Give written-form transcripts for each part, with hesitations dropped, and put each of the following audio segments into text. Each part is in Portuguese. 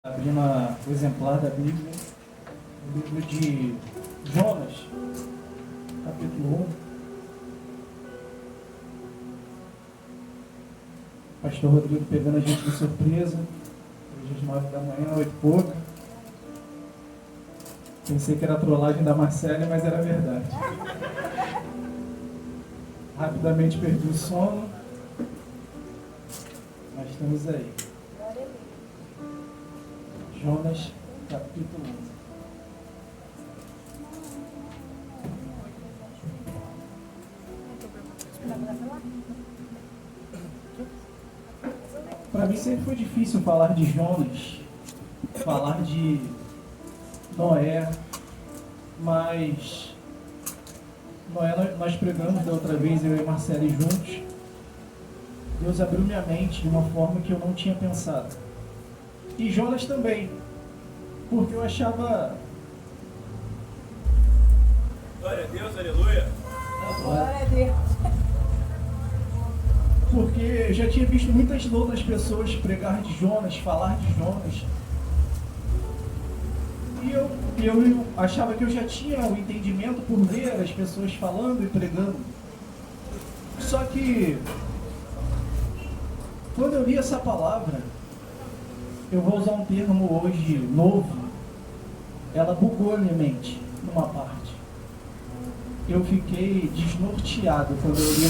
Abrindo o exemplar da Bíblia, o livro de Jonas, capítulo 1. Pastor Rodrigo pegando a gente de surpresa, hoje às 9 da manhã, 8 e pouca. Pensei que era a trollagem da Marcele, mas era verdade. Rapidamente perdi o sono, mas estamos aí. Jonas, capítulo 1. Para mim sempre foi difícil falar de Jonas, falar de Noé, mas Noé nós pregamos da outra vez, eu e a Marcele juntos. Deus abriu minha mente de uma forma que eu não tinha pensado. E Jonas também, porque eu achava... Glória a Deus, aleluia. Glória a Deus. Porque eu já tinha visto muitas outras pessoas pregar de Jonas, falar de Jonas. E eu achava que eu já tinha o entendimento por ver as pessoas falando e pregando. Só que, quando eu li essa palavra, eu vou usar um termo hoje novo, ela bugou a minha mente numa parte. Eu fiquei desnorteado quando eu li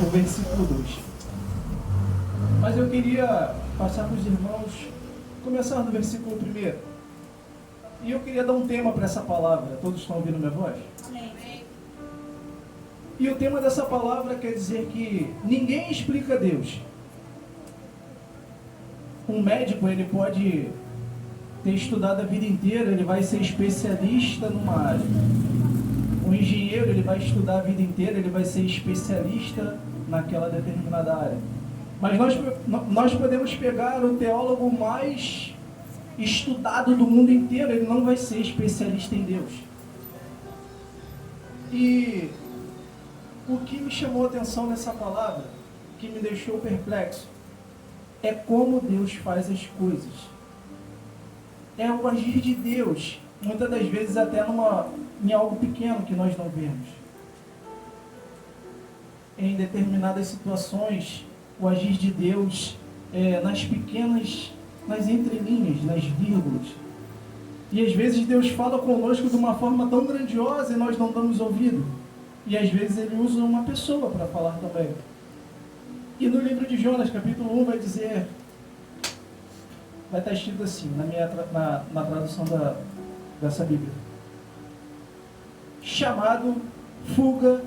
o versículo 2. Mas eu queria passar para os irmãos, começar no versículo 1. E eu queria dar um tema para essa palavra. Todos estão ouvindo minha voz? Amém. E o tema dessa palavra quer dizer que ninguém explica Deus. Um médico, ele pode ter estudado a vida inteira, ele vai ser especialista numa área. Um engenheiro, ele vai estudar a vida inteira, ele vai ser especialista naquela determinada área. Mas nós podemos pegar o teólogo mais estudado do mundo inteiro, ele não vai ser especialista em Deus. E o que me chamou a atenção nessa palavra, que me deixou perplexo, é como Deus faz as coisas. É o agir de Deus, muitas das vezes até em algo pequeno que nós não vemos. Em determinadas situações, o agir de Deus é nas pequenas, nas entrelinhas, nas vírgulas. E às vezes Deus fala conosco de uma forma tão grandiosa e nós não damos ouvido. E às vezes Ele usa uma pessoa para falar também. E no livro de Jonas, capítulo 1, vai dizer, vai estar escrito assim, na tradução dessa Bíblia: chamado, fuga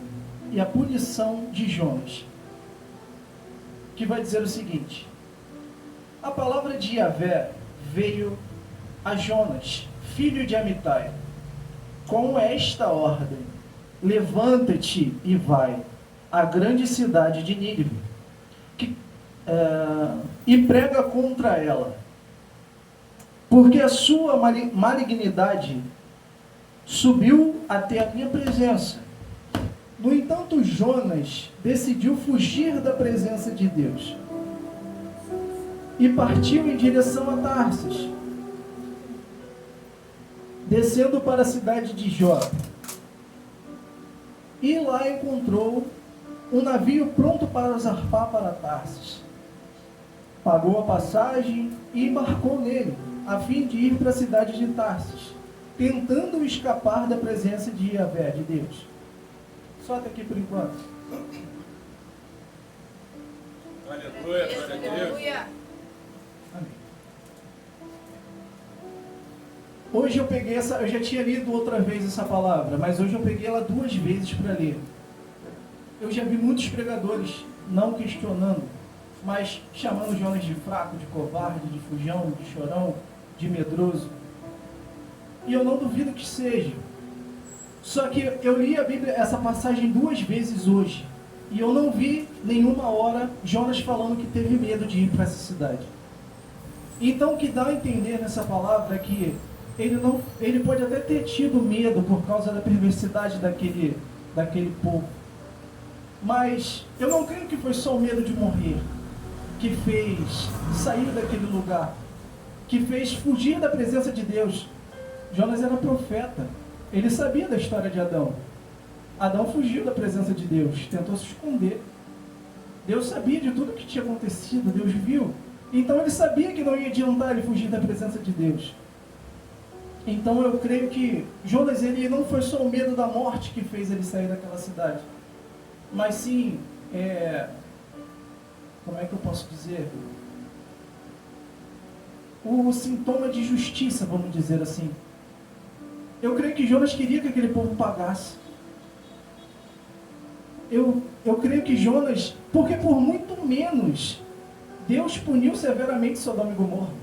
e a punição de Jonas. Que vai dizer o seguinte: a palavra de Yahvé veio a Jonas, filho de Amitai, com esta ordem: levanta-te e vai à grande cidade de Nínive, e prega contra ela, porque a sua malignidade subiu até a minha presença. No entanto, Jonas decidiu fugir da presença de Deus e partiu em direção a Tarsis, descendo para a cidade de Jope. E lá encontrou um navio pronto para zarpar para Tarsis. Pagou a passagem e embarcou nele, a fim de ir para a cidade de Tarsis, tentando escapar da presença de Yahvé, de Deus. Só até aqui por enquanto. Aleluia, glória a Deus. Aleluia. Amém. Hoje eu peguei eu já tinha lido outra vez essa palavra, mas hoje eu peguei ela 2 vezes para ler. Eu já vi muitos pregadores não questionando, mas chamando Jonas de fraco, de covarde, de fujão, de chorão, de medroso. E eu não duvido que seja. Só que eu li a Bíblia, essa passagem 2 vezes hoje, e eu não vi nenhuma hora Jonas falando que teve medo de ir para essa cidade. Então o que dá a entender nessa palavra é que ele pode até ter tido medo por causa da perversidade daquele povo. Mas eu não creio que foi só o medo de morrer que fez sair daquele lugar. que fez fugir da presença de Deus. Jonas era profeta. Ele sabia da história de Adão. Adão fugiu da presença de Deus, tentou se esconder. Deus sabia de tudo o que tinha acontecido, Deus viu. Então ele sabia que não ia adiantar ele fugir da presença de Deus. Então eu creio que Jonas, ele não foi só o medo da morte que fez ele sair daquela cidade, mas sim, como é que eu posso dizer? O sintoma de justiça, vamos dizer assim. Eu creio que Jonas queria que aquele povo pagasse. Eu creio que Jonas, porque por muito menos Deus puniu severamente Sodoma e Gomorra.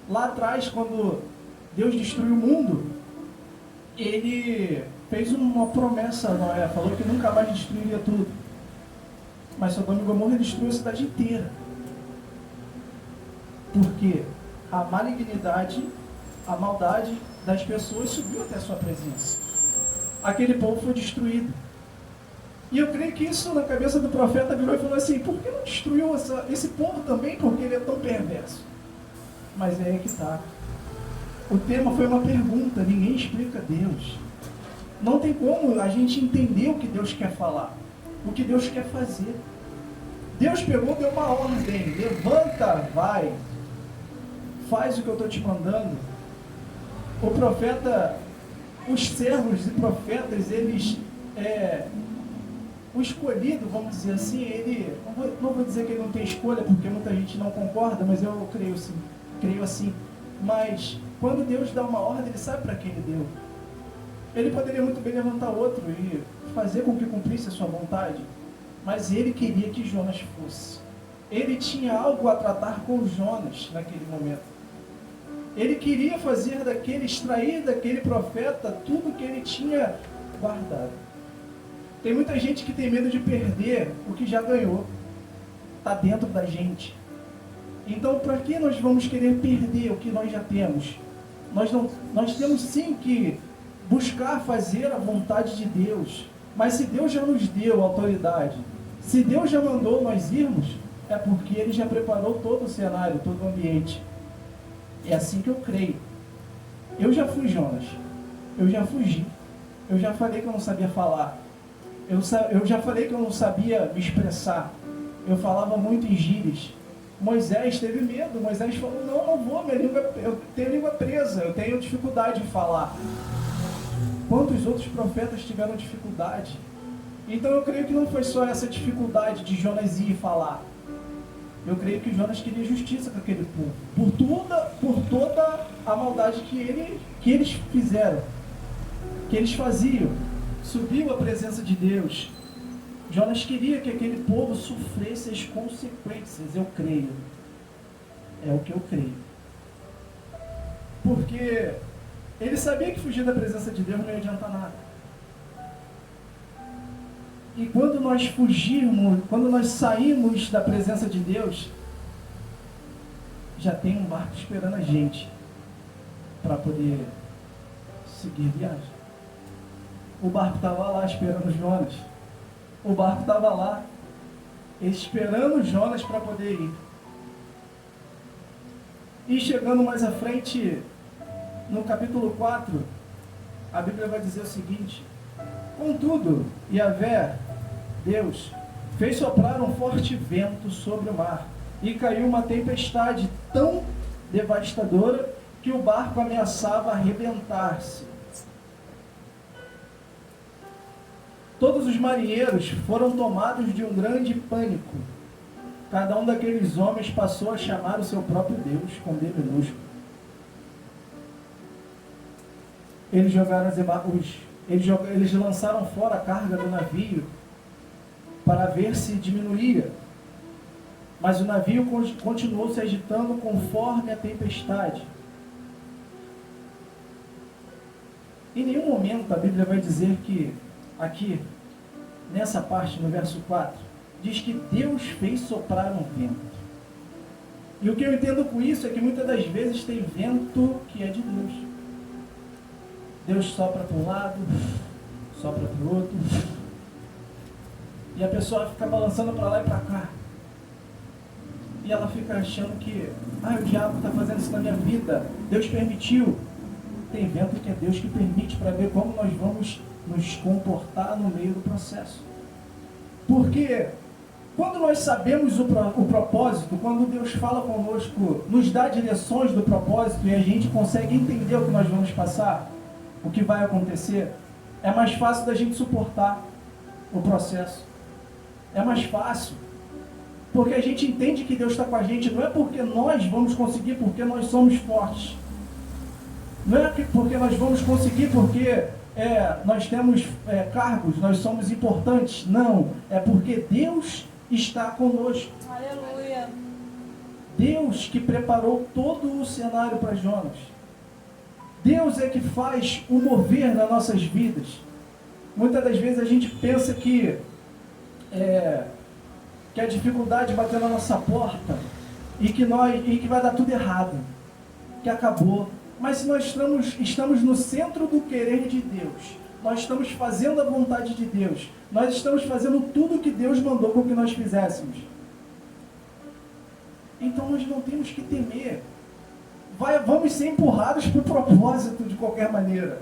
Lá atrás, quando Deus destruiu o mundo, ele fez uma promessa a Noé, falou que nunca mais destruiria tudo. Mas Sodoma e Gomorra destruiu a cidade inteira. Porque a malignidade, a maldade das pessoas subiu até a sua presença. Aquele povo foi destruído. E eu creio que isso na cabeça do profeta virou e falou assim: por que não destruiu esse povo também? Porque ele é tão perverso. Mas é aí que está. O tema foi uma pergunta, ninguém explica Deus. Não tem como a gente entender o que Deus quer falar, o que Deus quer fazer. Deus pegou, deu uma ordem: levanta, vai, faz o que eu estou te mandando. O profeta, os servos e profetas, eles, o escolhido, vamos dizer assim, ele, não vou dizer que ele não tem escolha, porque muita gente não concorda, mas eu creio assim. Mas quando Deus dá uma ordem, ele sabe para quem ele deu. Ele poderia muito bem levantar outro e fazer com que cumprisse a sua vontade, mas ele queria que Jonas fosse. Ele tinha algo a tratar com Jonas naquele momento. Ele queria extrair daquele profeta tudo que ele tinha guardado. Tem muita gente que tem medo de perder o que já ganhou. Está dentro da gente. Então, para que nós vamos querer perder o que nós já temos? Nós temos sim que buscar fazer a vontade de Deus. Mas se Deus já nos deu autoridade, se Deus já mandou nós irmos, é porque Ele já preparou todo o cenário, todo o ambiente. É assim que eu creio. Eu já fui Jonas. Eu já fugi. Eu já falei que eu não sabia falar. Eu já falei que eu não sabia me expressar. Eu falava muito em gírias. Moisés teve medo. Moisés falou: não vou, eu tenho a língua presa, eu tenho dificuldade de falar. Quantos outros profetas tiveram dificuldade? Então eu creio que não foi só essa dificuldade de Jonas ir falar. Eu creio que Jonas queria justiça com aquele povo, por toda a maldade que eles fizeram, que eles faziam. Subiu a presença de Deus. Jonas queria que aquele povo sofresse as consequências, eu creio. É o que eu creio. Porque ele sabia que fugir da presença de Deus não ia adiantar nada. E quando nós fugirmos, quando nós saímos da presença de Deus, já tem um barco esperando a gente para poder seguir viagem. O barco estava lá esperando Jonas. O barco estava lá esperando Jonas para poder ir. E chegando mais à frente, no capítulo 4, a Bíblia vai dizer o seguinte: contudo, Yahvé, Deus, fez soprar um forte vento sobre o mar, e caiu uma tempestade tão devastadora que o barco ameaçava arrebentar-se. Todos os marinheiros foram tomados de um grande pânico. Cada um daqueles homens passou a chamar o seu próprio Deus com D minúsculo. Eles lançaram fora a carga do navio para ver se diminuía. Mas o navio continuou se agitando conforme a tempestade. Em nenhum momento a Bíblia vai dizer que, aqui, nessa parte, no verso 4, diz que Deus fez soprar um vento. E o que eu entendo com isso é que muitas das vezes tem vento que é de Deus. Deus sopra para um lado, sopra para o outro, e a pessoa fica balançando para lá e para cá. e ela fica achando que o diabo está fazendo isso na minha vida, Deus permitiu. Tem vento que é Deus que permite para ver como nós vamos nos comportar no meio do processo. Porque quando nós sabemos o propósito, quando Deus fala conosco, nos dá direções do propósito e a gente consegue entender o que nós vamos passar, o que vai acontecer, é mais fácil da gente suportar o processo. É mais fácil. Porque a gente entende que Deus está com a gente, não é porque nós vamos conseguir, porque nós somos fortes. Não é porque nós vamos conseguir, porque nós temos cargos, nós somos importantes. Não, é porque Deus está conosco. Aleluia. Deus que preparou todo o cenário para Jonas. Deus é que faz o mover nas nossas vidas. Muitas das vezes a gente pensa que a dificuldade bateu na nossa porta e que vai dar tudo errado, que acabou. Mas se nós estamos no centro do querer de Deus, nós estamos fazendo a vontade de Deus, nós estamos fazendo tudo o que Deus mandou com que nós fizéssemos, então nós não temos que temer. Vamos ser empurrados para o propósito de qualquer maneira.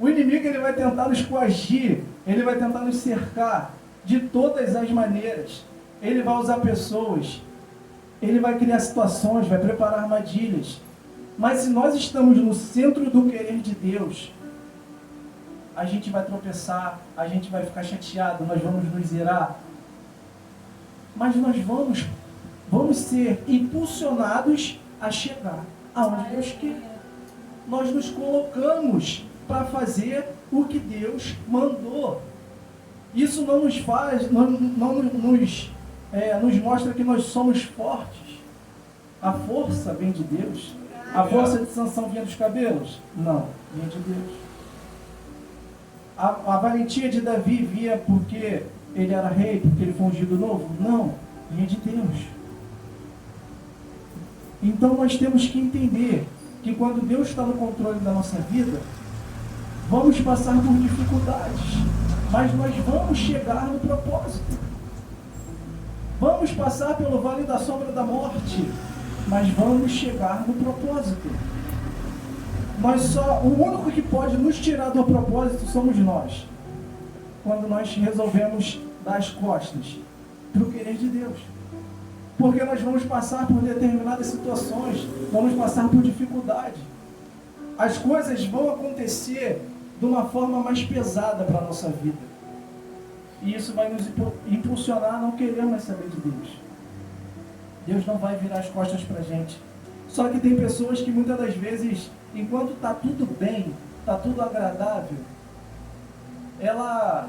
O inimigo ele vai tentar nos coagir, ele vai tentar nos cercar de todas as maneiras. Ele vai usar pessoas, ele vai criar situações, vai preparar armadilhas. Mas se nós estamos no centro do querer de Deus, a gente vai tropeçar, a gente vai ficar chateado, nós vamos nos irar. Mas nós vamos ser impulsionados a chegar aonde Deus quer. Nós nos colocamos para fazer o que Deus mandou. Isso não nos faz, nos mostra que nós somos fortes. A força vem de Deus. A força de Sansão vinha dos cabelos? Não, vinha de Deus. A valentia de Davi vinha porque ele era rei, porque ele foi ungido novo? Não, vinha de Deus. Então nós temos que entender que quando Deus está no controle da nossa vida, vamos passar por dificuldades, mas nós vamos chegar no propósito. Vamos passar pelo vale da sombra da morte, mas vamos chegar no propósito. O único que pode nos tirar do propósito somos nós, quando nós resolvemos dar as costas para o querer de Deus. Porque nós vamos passar por determinadas situações, vamos passar por dificuldade. As coisas vão acontecer de uma forma mais pesada para a nossa vida. E isso vai nos impulsionar a não querer mais saber de Deus. Deus não vai virar as costas para a gente. Só que tem pessoas que muitas das vezes, enquanto está tudo bem, está tudo agradável, ela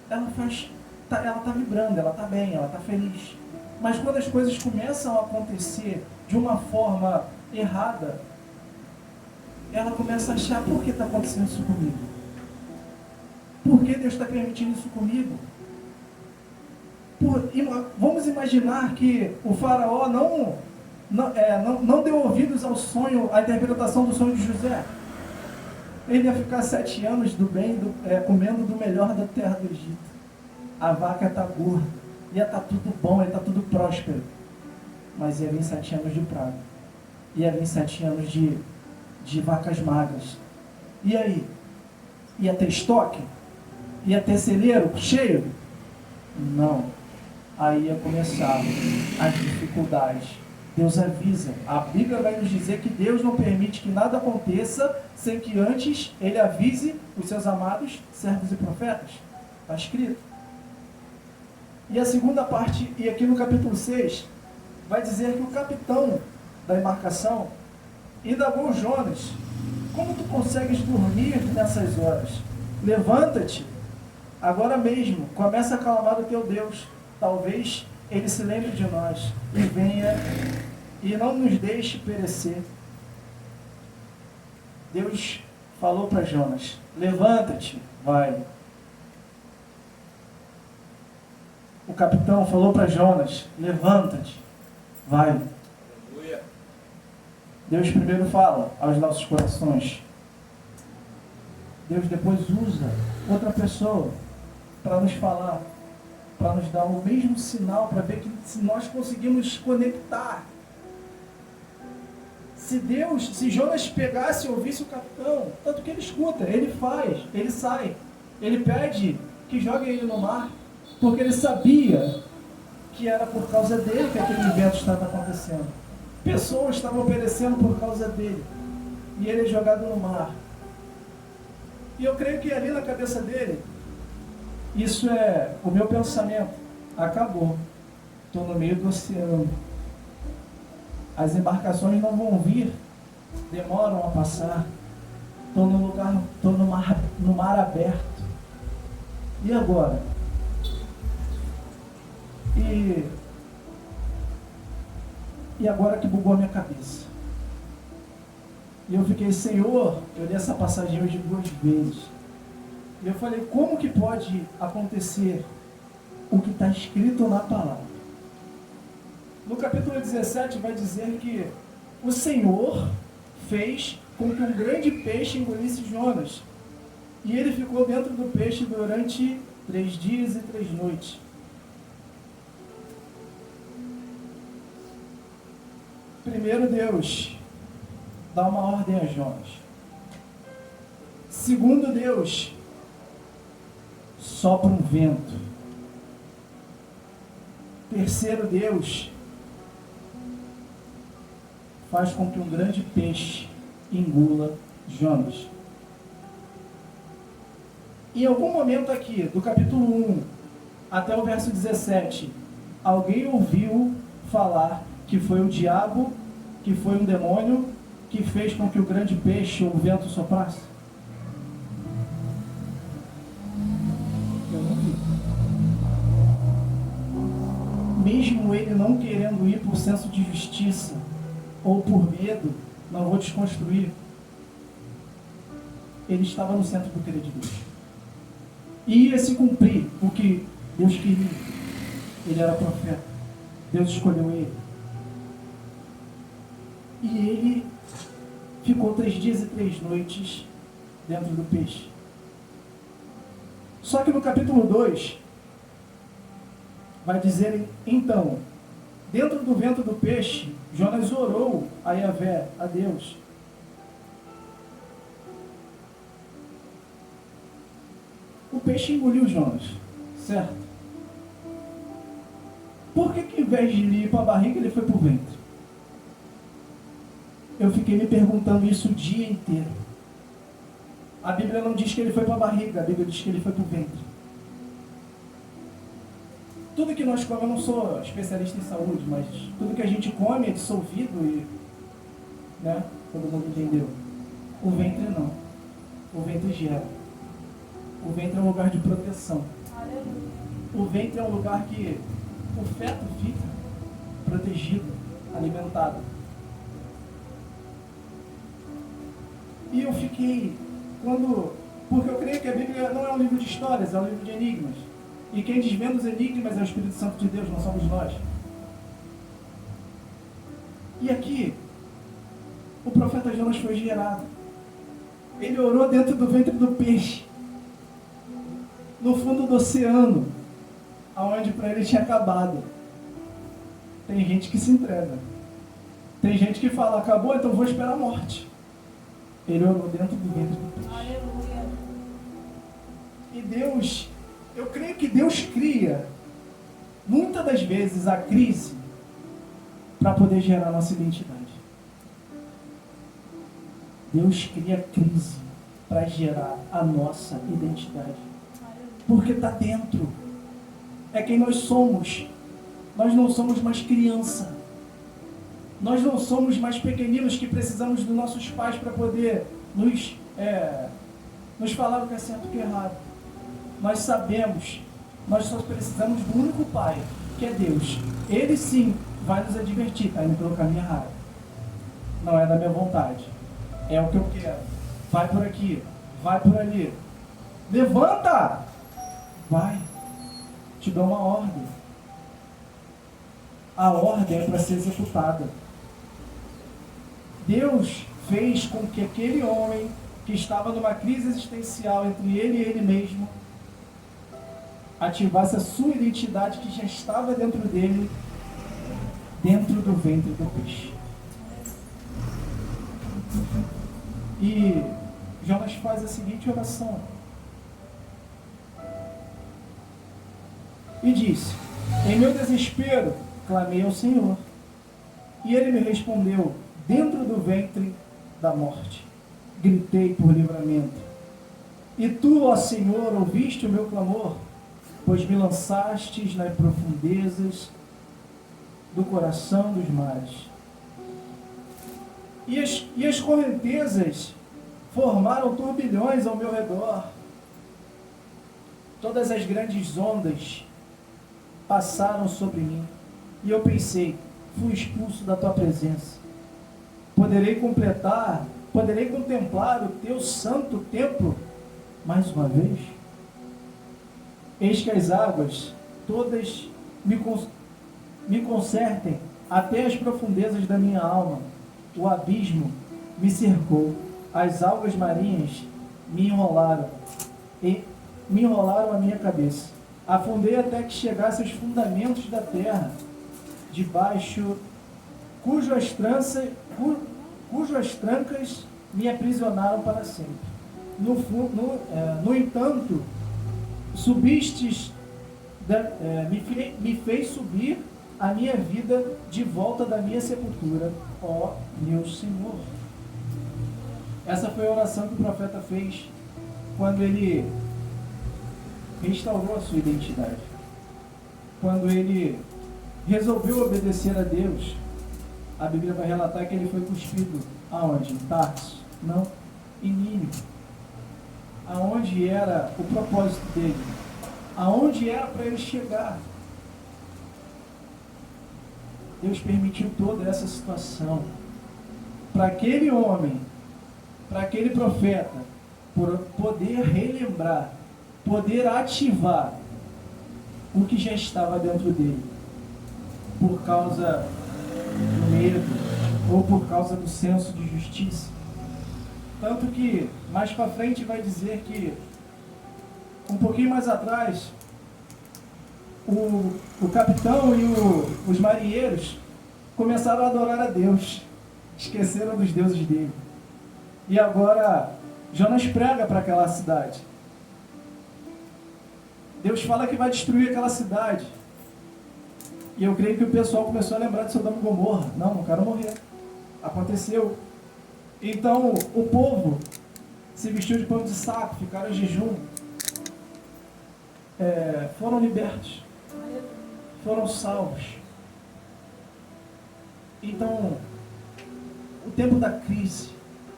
está vibrando, ela está bem, ela está feliz. Mas quando as coisas começam a acontecer de uma forma errada, ela começa a achar: por que está acontecendo isso comigo? Por que Deus está permitindo isso comigo? Vamos imaginar que o faraó não deu ouvidos ao sonho, à interpretação do sonho de José. Ele ia ficar 7 anos comendo do melhor da terra do Egito. A vaca está gorda, ia estar tudo bom, ia estar tudo próspero. Mas ia vir 7 anos de praga. Ia vir 7 anos de vacas magras. E aí? Ia ter estoque? Ia ter celeiro cheio? Não. Aí ia começar as dificuldades. Deus avisa. A Bíblia vai nos dizer que Deus não permite que nada aconteça sem que antes Ele avise os seus amados servos e profetas. Está escrito. E a segunda parte, e aqui no capítulo 6, vai dizer que o capitão da embarcação indagou Jonas: como tu consegues dormir nessas horas? Levanta-te agora mesmo, começa a clamar o teu Deus. Talvez Ele se lembre de nós e venha e não nos deixe perecer. Deus falou para Jonas: levanta-te, vai. O capitão falou para Jonas: levanta-te, vai. Aleluia. Deus primeiro fala aos nossos corações. Deus depois usa outra pessoa para nos falar. para nos dar o mesmo sinal, para ver que se nós conseguimos conectar. Se Jonas pegasse e ouvisse o capitão, tanto que ele escuta, ele faz, ele sai, ele pede que joguem ele no mar, porque ele sabia que era por causa dele que aquele evento estava acontecendo. Pessoas estavam perecendo por causa dele, e ele é jogado no mar. E eu creio que ali na cabeça dele, isso é o meu pensamento. Acabou. Estou no meio do oceano. As embarcações não vão vir. Demoram a passar. Estou no mar aberto. E agora? E agora que bugou a minha cabeça. E eu fiquei, Senhor, eu li essa passagem hoje 2 vezes. E eu falei, como que pode acontecer o que está escrito na palavra? No capítulo 17 vai dizer que o Senhor fez com que um grande peixe engolisse Jonas. E ele ficou dentro do peixe durante 3 dias e 3 noites. Primeiro, Deus dá uma ordem a Jonas. Segundo, Deus sopra um vento. Terceiro, Deus faz com que um grande peixe engula Jonas. Em algum momento aqui, do capítulo 1 até o verso 17, alguém ouviu falar que foi o diabo, que foi um demônio, que fez com que o grande peixe ou o vento soprasse? Eu não vi. Mesmo ele não querendo ir por senso de justiça ou por medo, não vou desconstruir, ele estava no centro do querer de Deus. E ia se cumprir o que Deus queria. Ele era profeta. Deus escolheu ele. E ele ficou 3 dias e 3 noites dentro do peixe. Só que no capítulo 2, vai dizer, então, dentro do ventre do peixe, Jonas orou a Yahvé, a Deus. O peixe engoliu Jonas, certo? Por que em vez de ir para a barriga, ele foi para o ventre? Eu fiquei me perguntando isso o dia inteiro. A Bíblia não diz que ele foi para a barriga, a Bíblia diz que ele foi para o ventre. Tudo que nós comemos, eu não sou especialista em saúde, mas tudo que a gente come é dissolvido e, né, todo mundo entendeu. O ventre não. O ventre gera. O ventre é um lugar de proteção. O ventre é um lugar que o feto fica protegido, alimentado. E eu fiquei, porque eu creio que a Bíblia não é um livro de histórias, é um livro de enigmas. E quem desvenda os enigmas é o Espírito Santo de Deus, não somos nós. E aqui, o profeta Jonas foi gerado. Ele orou dentro do ventre do peixe, no fundo do oceano, aonde para ele tinha acabado. Tem gente que se entrega. Tem gente que fala, acabou, então vou esperar a morte. Ele orou dentro do ventre do peixe. Aleluia. E Deus, eu creio que Deus cria, muitas das vezes, a crise para poder gerar a nossa identidade. Deus cria a crise para gerar a nossa identidade. Porque está dentro. É quem nós somos. Nós não somos mais criança. Nós não somos mais pequeninos que precisamos dos nossos pais para poder nos falar o que é certo e o que é errado. Nós sabemos, nós só precisamos do único pai, que é Deus. Ele sim vai nos advertir, está indo pelo caminho errado. Não é da minha vontade. É o que eu quero. Vai por aqui, vai por ali. Levanta! Vai. Te dou uma ordem. A ordem é para ser executada. Deus fez com que aquele homem que estava numa crise existencial entre ele e ele mesmo, ativasse a sua identidade que já estava dentro dele, dentro do ventre do peixe. E Jonas faz a seguinte oração. E disse: em meu desespero, clamei ao Senhor. E ele me respondeu, dentro do ventre da morte. Gritei por livramento. E tu, ó Senhor, ouviste o meu clamor, pois me lançastes nas profundezas do coração dos mares. E as correntezas formaram turbilhões ao meu redor. Todas as grandes ondas passaram sobre mim. E eu pensei, fui expulso da tua presença. Poderei contemplar o teu santo templo mais uma vez? Eis que as águas todas me consertem até as profundezas da minha alma. O abismo me cercou, as algas marinhas me enrolaram a minha cabeça. Afundei até que chegasse aos fundamentos da terra, debaixo cujas trancas me aprisionaram para sempre. No entanto, me fez subir a minha vida de volta da minha sepultura, ó meu Senhor. Essa foi a oração que o profeta fez quando ele restaurou a sua identidade. Quando ele resolveu obedecer a Deus, a Bíblia vai relatar que ele foi cuspido aonde? Em Tarso? Não, em Nínive. Aonde era o propósito dele? Aonde era para ele chegar? Deus permitiu toda essa situação para aquele homem, para aquele profeta, poder relembrar, poder ativar o que já estava dentro dele, por causa do medo ou por causa do senso de justiça. Tanto que mais para frente vai dizer que um pouquinho mais atrás o capitão e os marinheiros começaram a adorar a Deus, esqueceram dos deuses dele. E agora Jonas prega para aquela cidade. Deus fala que vai destruir aquela cidade. E eu creio que o pessoal começou a lembrar de Sodoma e Gomorra. Não quero morrer. Aconteceu. Então o povo se vestiu de pano de saco, ficaram em jejum. Foram libertos. Foram salvos. Então, o tempo da crise,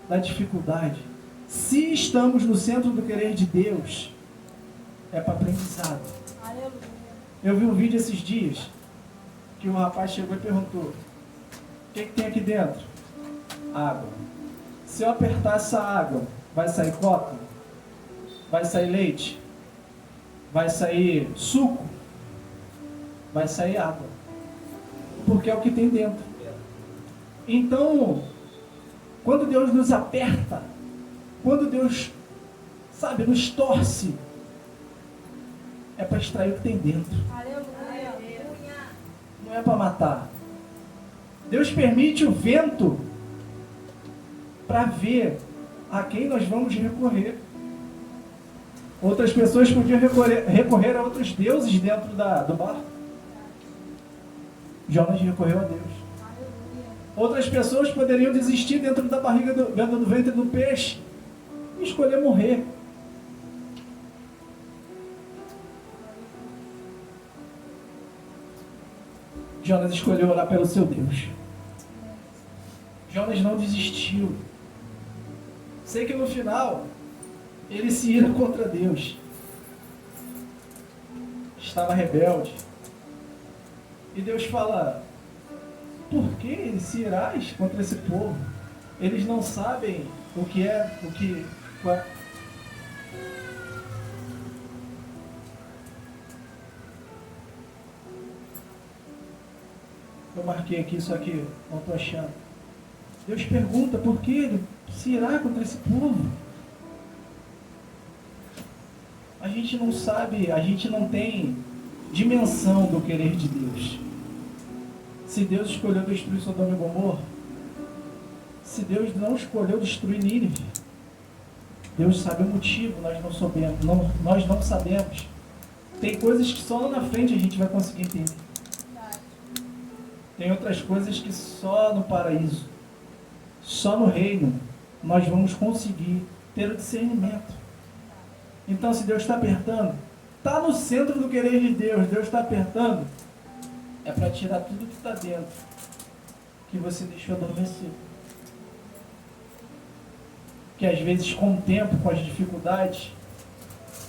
da dificuldade, se estamos no centro do querer de Deus, é para aprendizado. Eu vi um vídeo esses dias que um rapaz chegou e perguntou: o que tem aqui dentro? Água. Se eu apertar essa água, vai sair coca? Vai sair leite? Vai sair suco? Vai sair água. Porque é o que tem dentro. Então, quando Deus nos aperta, quando Deus, nos torce, é para extrair o que tem dentro. Não é para matar. Deus permite o vento para ver a quem nós vamos recorrer. Outras pessoas podiam recorrer a outros deuses dentro do barco. Jonas recorreu a Deus. Outras pessoas poderiam desistir dentro da barriga dentro do ventre do peixe e escolher morrer. Jonas escolheu orar pelo seu Deus. Jonas não desistiu. Sei que no final ele se ira contra Deus. Estava rebelde. E Deus fala: por que se irás contra esse povo? Eles não sabem o que é, Eu marquei aqui, só que não estou achando. Deus pergunta por que ele se irá contra esse povo. A gente não sabe, a gente não tem dimensão do querer de Deus. Se Deus escolheu destruir Sodoma e Gomorra, se Deus não escolheu destruir Nínive, Deus sabe o motivo, nós não sabemos. Tem coisas que só lá na frente a gente vai conseguir entender. Tem outras coisas que só no paraíso, só no reino, nós vamos conseguir ter o discernimento. Então, se Deus está apertando, está no centro do querer de Deus, Deus está apertando, é para tirar tudo que está dentro, que você deixou adormecer. Que às vezes, com o tempo, com as dificuldades,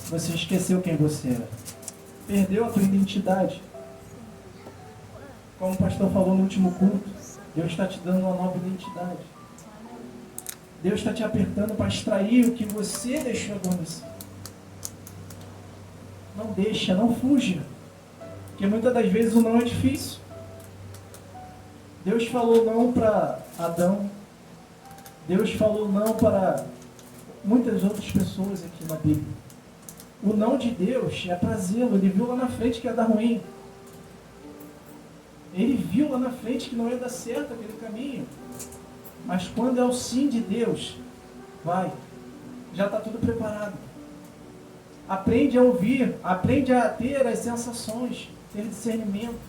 você esqueceu quem você era. Perdeu a tua identidade. Como o pastor falou no último culto, Deus está te dando uma nova identidade. Deus está te apertando para extrair o que você deixou adormecer. Não deixa, não fuja. Porque muitas das vezes o não é difícil. Deus falou não para Adão. Deus falou não para muitas outras pessoas aqui na Bíblia. O não de Deus é para zelo. Ele viu lá na frente que ia dar ruim. Ele viu lá na frente que não ia dar certo aquele caminho. Mas quando é o sim de Deus, vai. Já está tudo preparado. Aprende a ouvir, aprende a ter as sensações, ter discernimento.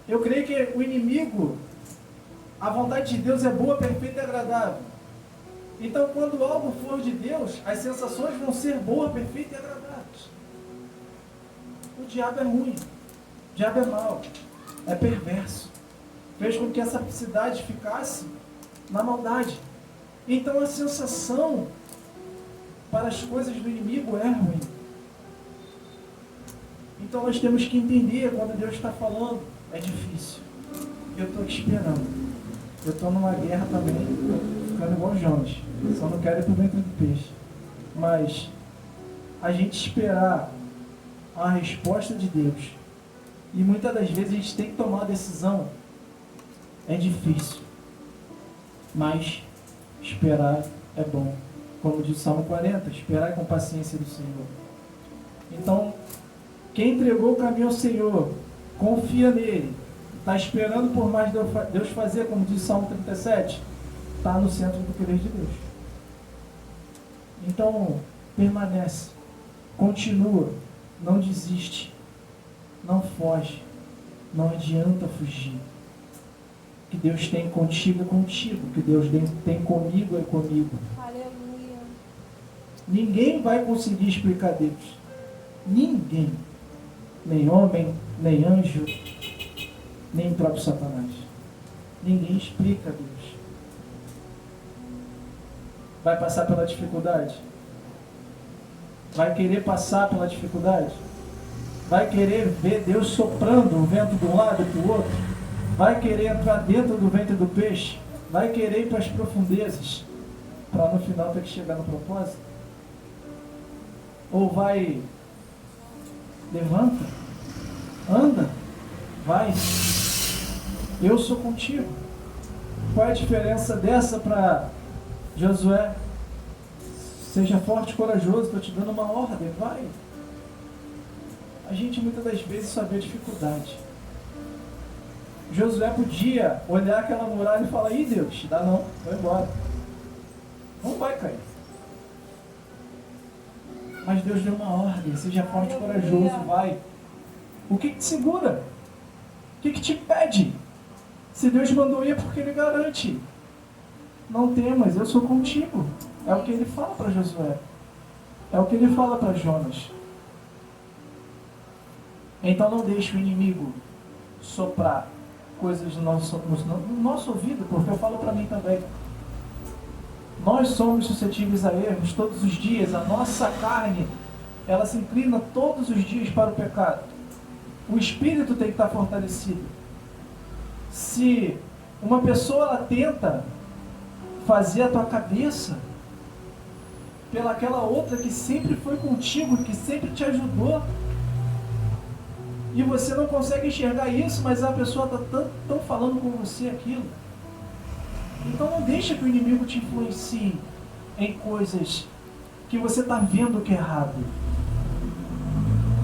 Eu creio que o inimigo, a vontade de Deus é boa, perfeita e agradável. Então, quando algo for de Deus, as sensações vão ser boas, perfeitas e agradáveis. O diabo é ruim, o diabo é mau, é perverso. Fez com que essa cidade ficasse na maldade. Então, a sensação para as coisas do inimigo é ruim. Então nós temos que entender quando Deus está falando, é difícil. Eu estou aqui esperando. Eu estou numa guerra também, ficando igual Jonas. Só não quero ir para o ventre do peixe. Mas a gente esperar a resposta de Deus, e muitas das vezes a gente tem que tomar a decisão, é difícil. Mas esperar é bom. Como diz o Salmo 40, esperar com paciência do Senhor. Então, quem entregou o caminho ao Senhor, confia nele, está esperando por mais Deus fazer, como diz o Salmo 37, está no centro do querer de Deus. Então, permanece, continua, não desiste, não foge, não adianta fugir. O que Deus tem contigo é contigo, o que Deus tem comigo é comigo. Ninguém vai conseguir explicar Deus. Ninguém. Nem homem, nem anjo, nem o próprio Satanás. Ninguém explica Deus. Vai passar pela dificuldade? Vai querer passar pela dificuldade? Vai querer ver Deus soprando o vento de um lado e para o outro? Vai querer entrar dentro do ventre do peixe? Vai querer ir para as profundezas? Para no final ter que chegar no propósito? Ou vai, levanta, anda, vai, eu sou contigo. Qual é a diferença dessa para Josué? Seja forte e corajoso, estou te dando uma ordem, vai. A gente muitas das vezes só vê dificuldade. Josué podia olhar aquela muralha e falar, ih Deus, dá não, vai embora. Não vai cair. Mas Deus deu uma ordem, seja forte e corajoso, vai. O que te segura? O que te impede? Se Deus mandou ir, é porque Ele garante. Não temas, eu sou contigo. É o que Ele fala para Josué. É o que Ele fala para Jonas. Então não deixe o inimigo soprar coisas no nosso ouvido, porque eu falo para mim também. Nós somos suscetíveis a erros todos os dias. A nossa carne, ela se inclina todos os dias para o pecado. O espírito tem que estar fortalecido. Se uma pessoa ela tenta fazer a tua cabeça pelaquela outra que sempre foi contigo, que sempre te ajudou, e você não consegue enxergar isso, mas a pessoa está tão falando com você aquilo. Então não deixa que o inimigo te influencie em coisas que você está vendo que é errado.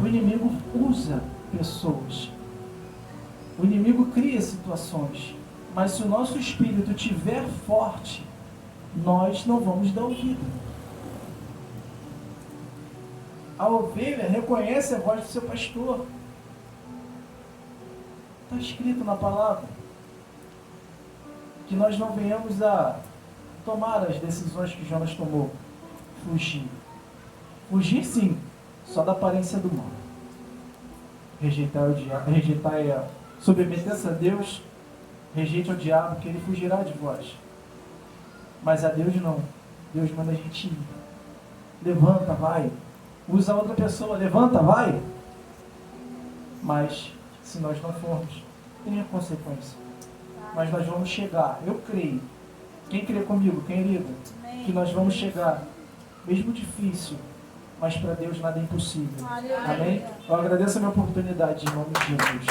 O inimigo usa pessoas. O inimigo cria situações. Mas se o nosso espírito estiver forte, nós não vamos dar ouvido. A ovelha reconhece a voz do seu pastor. Está escrito na palavra que nós não venhamos a tomar as decisões que Jonas tomou. Fugir. Fugir sim, só da aparência do mal. Rejeitar o diabo, submeter-se a Deus, rejeite ao diabo, que ele fugirá de vós. Mas a Deus não. Deus manda a gente ir. Levanta, vai. Usa outra pessoa, levanta, vai. Mas, se nós não formos, tem a consequência. Mas nós vamos chegar, eu creio. Quem crê comigo, quem liga? Que nós vamos chegar, mesmo difícil, mas para Deus nada é impossível. Amém? Eu agradeço a minha oportunidade em nome de Jesus.